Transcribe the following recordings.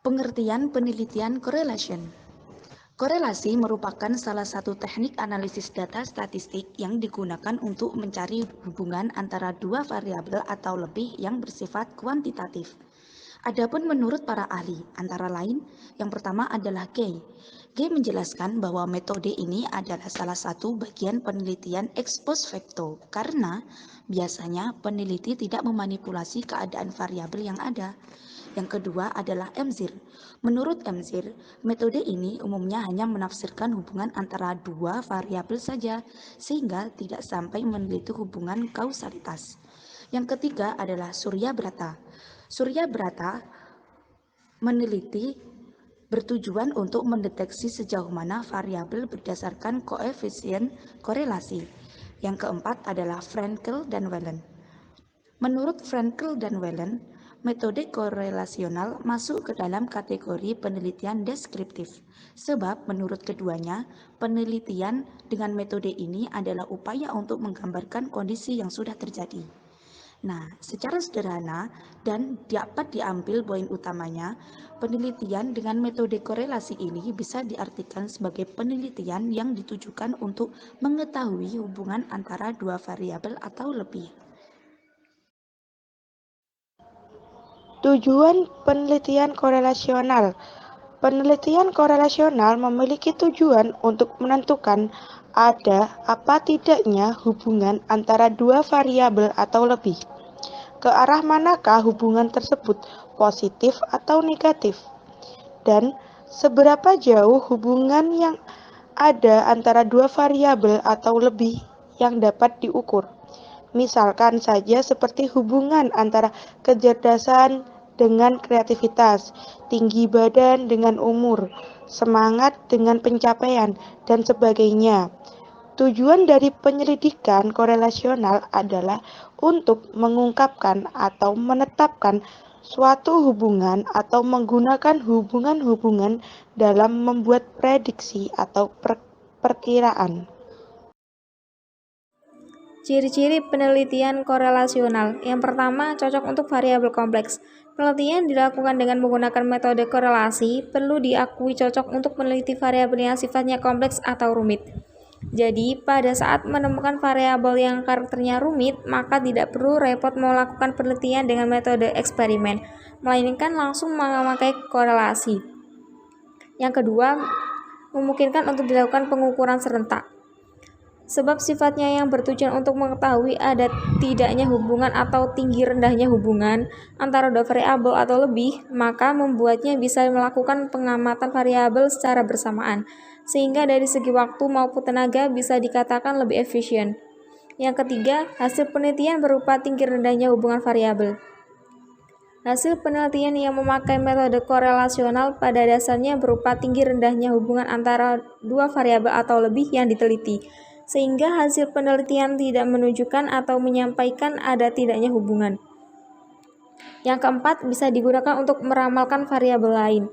Pengertian penelitian correlation. Korelasi merupakan salah satu teknik analisis data statistik yang digunakan untuk mencari hubungan antara dua variabel atau lebih yang bersifat kuantitatif. Adapun menurut para ahli, antara lain, yang pertama adalah Gay. Gay menjelaskan bahwa metode ini adalah salah satu bagian penelitian ex post facto karena biasanya peneliti tidak memanipulasi keadaan variabel yang ada. Yang kedua adalah Emzir. Menurut Emzir, metode ini umumnya hanya menafsirkan hubungan antara dua variabel saja, sehingga tidak sampai meneliti hubungan kausalitas. Yang ketiga adalah Surya Brata. Surya Brata meneliti bertujuan untuk mendeteksi sejauh mana variabel berdasarkan koefisien korelasi. Yang keempat adalah Frenkel dan Whelan. Menurut Frenkel dan Whelan, metode korelasional masuk ke dalam kategori penelitian deskriptif, sebab menurut keduanya, penelitian dengan metode ini adalah upaya untuk menggambarkan kondisi yang sudah terjadi. Nah, secara sederhana dan dapat diambil poin utamanya, penelitian dengan metode korelasi ini bisa diartikan sebagai penelitian yang ditujukan untuk mengetahui hubungan antara dua variabel atau lebih. Tujuan penelitian korelasional. Penelitian korelasional memiliki tujuan untuk menentukan ada apa tidaknya hubungan antara dua variabel atau lebih. Ke arah manakah hubungan tersebut, positif atau negatif? Dan seberapa jauh hubungan yang ada antara dua variabel atau lebih yang dapat diukur. Misalkan saja seperti hubungan antara kecerdasan dengan kreativitas, tinggi badan dengan umur, semangat dengan pencapaian, dan sebagainya. Tujuan dari penyelidikan korelasional adalah untuk mengungkapkan atau menetapkan suatu hubungan atau menggunakan hubungan-hubungan dalam membuat prediksi atau perkiraan. Ciri-ciri penelitian korelasional. Yang pertama, cocok untuk variabel kompleks. Penelitian dilakukan dengan menggunakan metode korelasi perlu diakui cocok untuk meneliti variabel yang sifatnya kompleks atau rumit. Jadi, pada saat menemukan variabel yang karakternya rumit, maka tidak perlu repot melakukan penelitian dengan metode eksperimen, melainkan langsung memakai korelasi. Yang kedua, memungkinkan untuk dilakukan pengukuran serentak. Sebab sifatnya yang bertujuan untuk mengetahui ada tidaknya hubungan atau tinggi rendahnya hubungan antara dua variabel atau lebih, maka membuatnya bisa melakukan pengamatan variabel secara bersamaan, sehingga dari segi waktu maupun tenaga bisa dikatakan lebih efisien. Yang ketiga, hasil penelitian berupa tinggi rendahnya hubungan variabel. Hasil penelitian yang memakai metode korelasional pada dasarnya berupa tinggi rendahnya hubungan antara dua variabel atau lebih yang diteliti, sehingga hasil penelitian tidak menunjukkan atau menyampaikan ada tidaknya hubungan. Yang keempat, bisa digunakan untuk meramalkan variabel lain.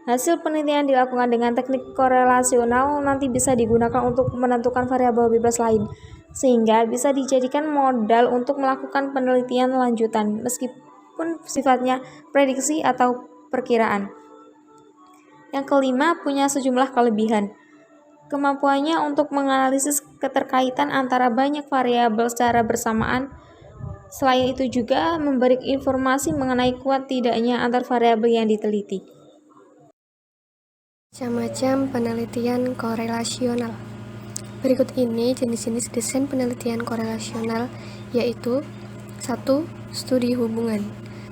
Hasil penelitian dilakukan dengan teknik korelasional nanti bisa digunakan untuk menentukan variabel bebas lain, sehingga bisa dijadikan modal untuk melakukan penelitian lanjutan, meskipun sifatnya prediksi atau perkiraan. Yang kelima, punya sejumlah kelebihan. Kemampuannya untuk menganalisis keterkaitan antara banyak variabel secara bersamaan. Selain itu juga memberi informasi mengenai kuat tidaknya antar variabel yang diteliti. Macam-macam penelitian korelasional. Berikut ini jenis-jenis desain penelitian korelasional, yaitu 1. Studi hubungan.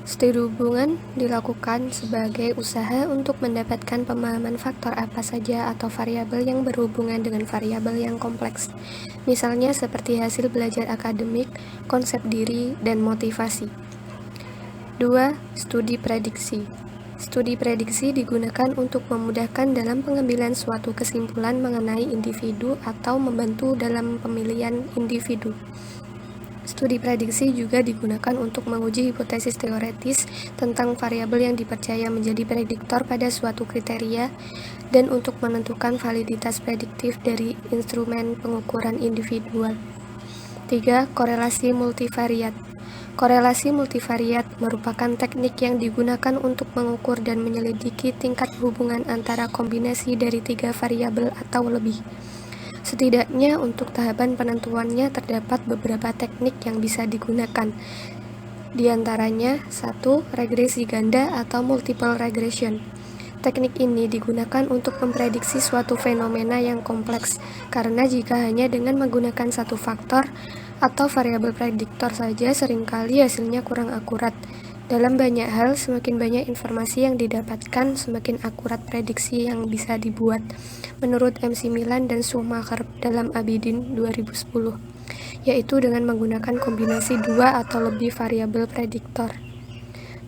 Studi hubungan dilakukan sebagai usaha untuk mendapatkan pemahaman faktor apa saja atau variabel yang berhubungan dengan variabel yang kompleks. Misalnya seperti hasil belajar akademik, konsep diri, dan motivasi. 2. Studi prediksi. Studi prediksi digunakan untuk memudahkan dalam pengambilan suatu kesimpulan mengenai individu atau membantu dalam pemilihan individu. Studi prediksi juga digunakan untuk menguji hipotesis teoretis tentang variabel yang dipercaya menjadi prediktor pada suatu kriteria dan untuk menentukan validitas prediktif dari instrumen pengukuran individual. 3. Korelasi multivariat. Korelasi multivariat merupakan teknik yang digunakan untuk mengukur dan menyelidiki tingkat hubungan antara kombinasi dari 3 variabel atau lebih. Setidaknya untuk tahapan penentuannya terdapat beberapa teknik yang bisa digunakan. Di antaranya, 1. Regresi ganda atau multiple regression. Teknik ini digunakan untuk memprediksi suatu fenomena yang kompleks, karena jika hanya dengan menggunakan satu faktor atau variabel prediktor saja seringkali hasilnya kurang akurat. Dalam banyak hal, semakin banyak informasi yang didapatkan, semakin akurat prediksi yang bisa dibuat, menurut MC Milan dan Schumacher dalam Abidin 2010, yaitu dengan menggunakan kombinasi 2 atau lebih variabel prediktor.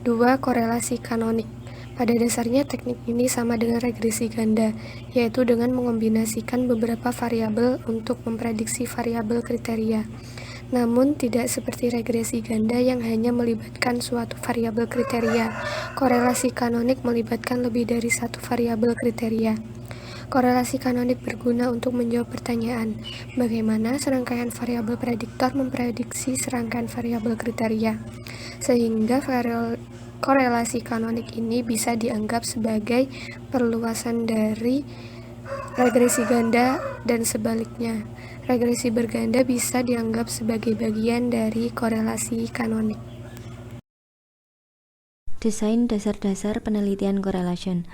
2. Korelasi kanonik. Pada dasarnya teknik ini sama dengan regresi ganda, yaitu dengan mengombinasikan beberapa variabel untuk memprediksi variabel kriteria. Namun tidak seperti regresi ganda yang hanya melibatkan suatu variabel kriteria. Korelasi kanonik melibatkan lebih dari satu variabel kriteria. Korelasi kanonik berguna untuk menjawab pertanyaan, bagaimana serangkaian variabel prediktor memprediksi serangkaian variabel kriteria, sehingga korelasi kanonik ini bisa dianggap sebagai perluasan dari regresi ganda dan sebaliknya. Regresi berganda bisa dianggap sebagai bagian dari korelasi kanonik. Desain dasar-dasar penelitian korelasi.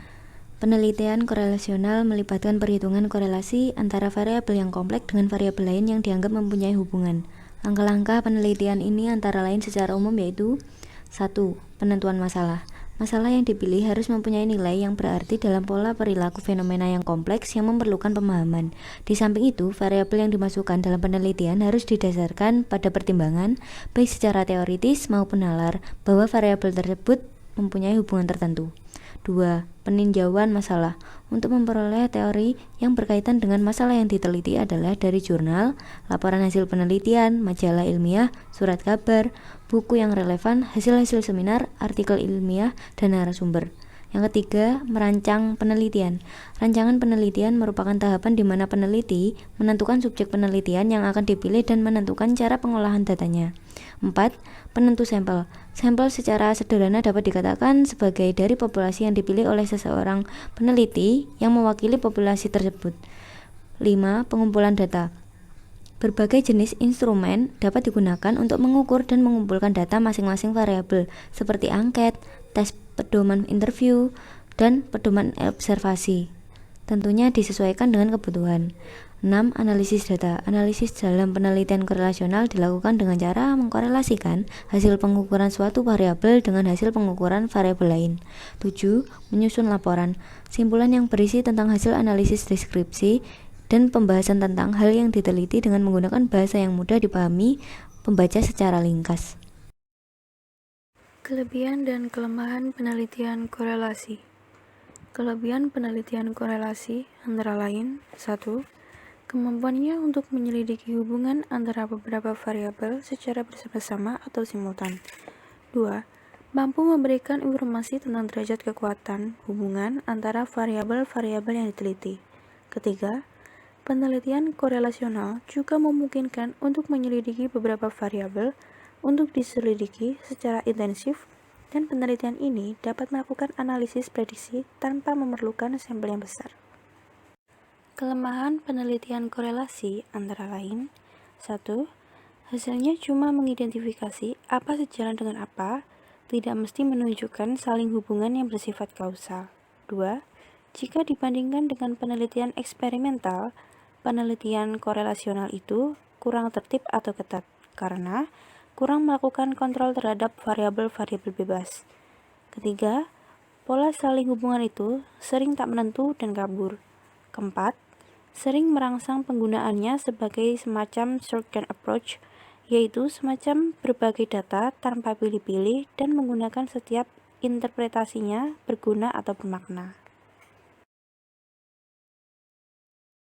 Penelitian korelasional melibatkan perhitungan korelasi antara variabel yang kompleks dengan variabel lain yang dianggap mempunyai hubungan. Langkah-langkah penelitian ini antara lain secara umum yaitu 1. Penentuan masalah. Masalah yang dipilih harus mempunyai nilai yang berarti dalam pola perilaku fenomena yang kompleks yang memerlukan pemahaman. Di samping itu, variabel yang dimasukkan dalam penelitian harus didasarkan pada pertimbangan, baik secara teoritis maupun nalar, bahwa variabel tersebut mempunyai hubungan tertentu. 2. Peninjauan masalah. Untuk memperoleh teori yang berkaitan dengan masalah yang diteliti adalah dari jurnal, laporan hasil penelitian, majalah ilmiah, surat kabar, buku yang relevan, hasil-hasil seminar, artikel ilmiah, dan narasumber. Yang ketiga, merancang penelitian. Rancangan penelitian merupakan tahapan di mana peneliti menentukan subjek penelitian yang akan dipilih dan menentukan cara pengolahan datanya. 4. Penentu sampel. Sampel secara sederhana dapat dikatakan sebagai dari populasi yang dipilih oleh seseorang peneliti yang mewakili populasi tersebut. 5. Pengumpulan data. Berbagai jenis instrumen dapat digunakan untuk mengukur dan mengumpulkan data masing-masing variabel, seperti angket, tes pedoman interview, dan pedoman observasi. Tentunya disesuaikan dengan kebutuhan. 6. Analisis data. Analisis dalam penelitian korelasional dilakukan dengan cara mengkorelasikan hasil pengukuran suatu variabel dengan hasil pengukuran variabel lain. 7. Menyusun laporan. Simpulan yang berisi tentang hasil analisis deskripsi dan pembahasan tentang hal yang diteliti dengan menggunakan bahasa yang mudah dipahami pembaca secara ringkas. Kelebihan dan kelemahan penelitian korelasi. Kelebihan penelitian korelasi antara lain: 1. Kemampuannya untuk menyelidiki hubungan antara beberapa variabel secara bersama-sama atau simultan. 2. Mampu memberikan informasi tentang derajat kekuatan hubungan antara variabel-variabel yang diteliti. Ketiga, penelitian korelasional juga memungkinkan untuk menyelidiki beberapa variabel untuk diselidiki secara intensif, dan penelitian ini dapat melakukan analisis prediksi tanpa memerlukan sampel yang besar. Kelemahan penelitian korelasi antara lain: 1. Hasilnya cuma mengidentifikasi apa sejalan dengan apa, tidak mesti menunjukkan saling hubungan yang bersifat kausal. 2. Jika dibandingkan dengan penelitian eksperimental, penelitian korelasional itu kurang tertib atau ketat, karena kurang melakukan kontrol terhadap variabel-variabel bebas. Ketiga, pola saling hubungan itu sering tak menentu dan kabur. Keempat, sering merangsang penggunaannya sebagai semacam shotgun approach, yaitu semacam berbagai data tanpa pilih-pilih dan menggunakan setiap interpretasinya berguna atau bermakna.